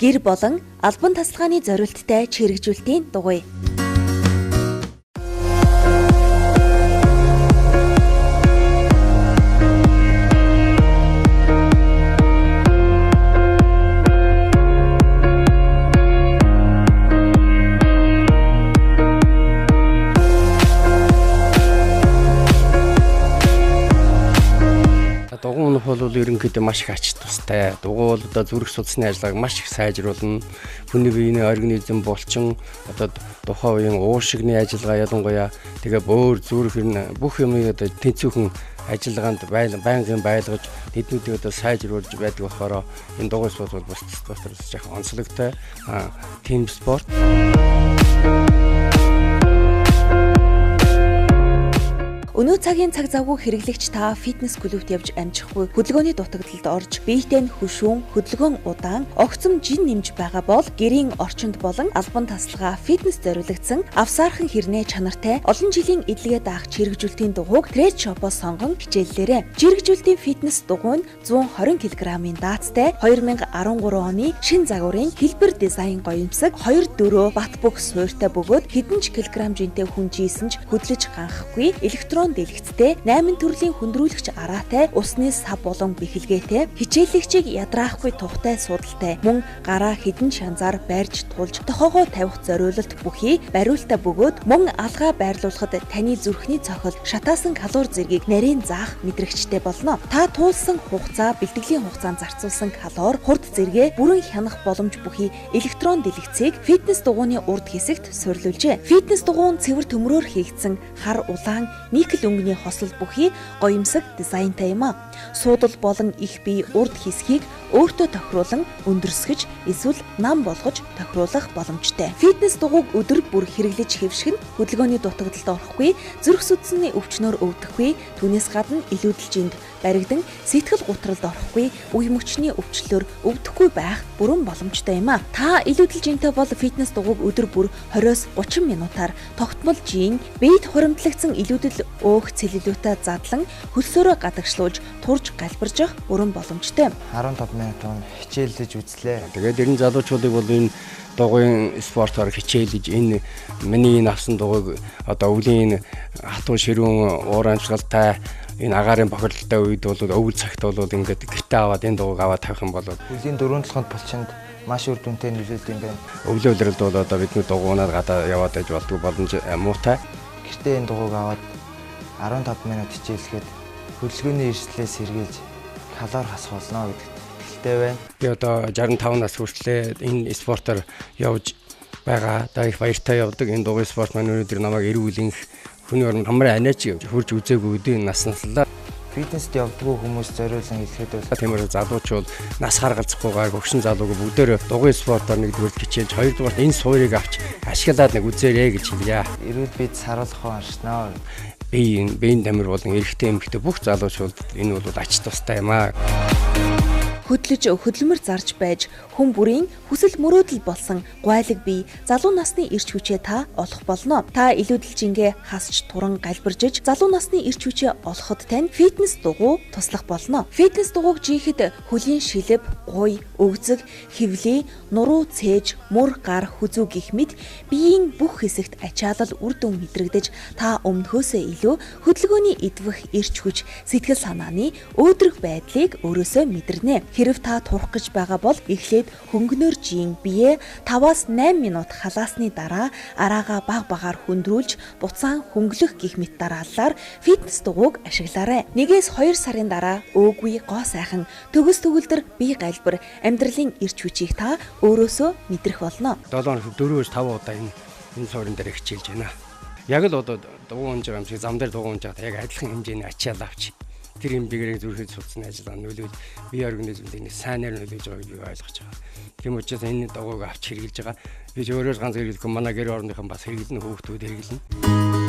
гэр болон албан тасалгааны зорилттой чирэгжүүлэлтийн дугуй. Дугуй бол ерөнхийдөө маш их ач тустай. Дугуй бол одоо зүрх судасны ажиллагааг маш их сайжруулна. Хүний биений организм булчин одоо тухайн үеийн уушигны ажиллагаа ялангуяа тэгээ бөөр зүрх бүх юмыг одоо тэнцвэрхэн ажиллагаанд байнгын байлгаж тэднүүдийг одоо сайжруулж байдаг болохоор энэ дугуй спорт бол бус спортоос жоохон онцлогтой тим спорт. Өнөө цагийн цаг завгүй хэрэглэгч та фитнес клубт явж амжихгүй хөдөлгөөний дутагдалд орж биетэй нь хөшүүн, хөдөлгөөн удаан, огцом жин нэмж байгаа бол гэрийн орчинд болон албан тасалгаа фитнес зориулагдсан авсаархан хэрнээ чанартай олон жилийн эдлэгээ даах чирэгжүүлэлтийн дугуйг Trade Shop-оос сонгон хичээллээрэ. Чирэгжүүлэлтийн фитнес дугуй нь 120 кг-ийн даацтай 2013 оны шин загварын хэлбэр дизайн гоёмсог 2/4 бат бөх суурьтай бөгөөд хэдэн ч килограмм жинтэй хүн жийсэн ч хөдлөж ганхгүй электрон дэлгэцтэй 8 төрлийн хүндрүүлэгч араатай усны сав болон бэхэлгээтэй хичээлэгчийг ядраахгүй тухтай судалтай мөн гараа хідэн шанзаар барьж тулж тохоогоо тавих зориулалт бүхий бариултаа бөгөөд мөн алгаа байрлуулахад таны зүрхний цохол шатаасан калори зэргийг нарийн заах мэдрэгчтэй болно. Та туулсан хугацаа бэлтгэлийн хугацаанд зарцуулсан калори хурд зэрэгэ бүрэн хянах боломж бүхий электрон дэлгэцийг фитнес дугуйны урд хэсэгт суйрлуулжээ. Фитнес дугуй нь цэвэр төмрөөр хийгдсэн хар улаан никл өнгөний хослол бүхий гоёмсог дизайнтай юм а. Суудал болон их бие урд хэсгийг өөртөө тохируулан өндөрсгөж эсвэл нам болгож тохируулах боломжтой. Фитнес дугуйг өдөр бүр хэрэглэж хэвших нь хөдөлгөөний дутагдалд орохгүй, зүрх судасны өвчнөөр өвдөхгүй, түүнээс гадна илүүдэлжинд баригдан сэтгэл гутралд орохгүй, үе мөчний өвчлөөр өвдөхгүй байх бүрэн боломжтой юм а. Та илүүдэлжинтэй бол фитнес дугуйг өдөр бүр 20-30 минутаар тогтмол жин, биед хуримтлагдсан илүүдэл өөх целлюлитаа задлан хөлсөөрөө гадагшлуулж турж галбирж бүрэн боломжтой. 15 минутын хичээлдэж үзлээ. Тэгээд ерөн залуучуудыг бол энэ дугуйн спортоор хичээлж энэ миний авсан дугуйг одоо өвлийн хатуу ширүүн уур амьсгалтай энэ агаарын бохирдолтой үед бол өвөл цагт бол ингээд гэртээ аваад энэ дугуйг аваад тавих юм бол үлийн 4-7 булчинд маш үр дүнтэй нөлөөлдөг юм байна. Өвлийн улиралд бол одоо бидний дугуйнаар гадаа яваад аж болдог боломж муутай. Гэртээ энэ дугуйг аваад 15 минут хичээлэхэд хөдөлгөөний эрсдлээс сэргийлж калори хасах болно гэдэгт итгэлтэй байна. Би одоо 65 нас хүртлээр энэ спортоор явж байгаа. Одоо их баяртай явдаг. Энэ дугуй спорт маань өнөөдөр намайг эрүүл инх хүний орнд хамраа анаач хурж үзээгүй үдийн нас наслаа. Фитнест явдггүй хүмүүс зориулсан хэлэхэд бол тиймэр залуучууд нас харгалзахгүйгээр хөгшин залууг бүгдээр дугуй спортоор нэгдүгээр хичээлж хоёрдугаар энэ суурийг авч ашиглаад нэг үзээрэй гэж хэлье. Эрүүл бид саруулах уншнаа. Биеийн тамир болон эрэгтэй эмэгтэй бүх залуучууд энэ бол ач тустай юм аа. Хөдлөж хөдөлмөр зарж байж хүн бүрийн хүсэл мөрөөдөл болсон гуайлаг бие залуу насны эрч хүчээ та олох болно. Та илүүдэлжингээ хасч туран галбиржиж залуу насны эрч хүчээ олоход тань фитнес дугуй туслах болно. Фитнес дугуйг жийхэд хөлийн шилб, гуй, өгзөг, хөвлий, нуруу цээж, мөр гар хүзүү гэх мэт биеийн бүх хэсэгт ачаалал үр дүн мэдрэгдэж та өмнөхөөсөө илүү хөдөлгөөний идвэх эрч хүч, сэтгэл санааны өөдрөг байдлыг өөрөөсөө мэдэрнэ. Хэрв та турах гэж байгаа бол эхлээд хөнгөнөр жин бие 5-8 минут халаасны дараа араагаа баг багаар хөндрүүлж буцаан хөнгөлөх гих мэт дарааллаар фитнес дугуйг ашиглаарай. 1-2 сарын дараа өөгүй гоо сайхан төгс төгөлдөр бие галбир амьдралын эрч хүчийг та өөрөөсөө мэдрэх болно. 4-5 удаа энэ суурин дээр хичээлж байна. Яг л одоо дугуй унж байгаа юм шиг зам дээр дугуй унж байгаа яг адилхан хэмжээний ачаал авч тэр юм бигэрийг зүрхэд судасны ажиллагаа нөлөөлж бие организмд энэ сайнаар нөлөөлж байгааг би ойлгож байгаа. Тийм учраас энэ дугуйг авч хэрэгжилж байгаа. Би өөрөөр ганц хэрэглэхгүй манай гэр орныхан бас хэрэглэн хөөхтүүд хэрэглэн.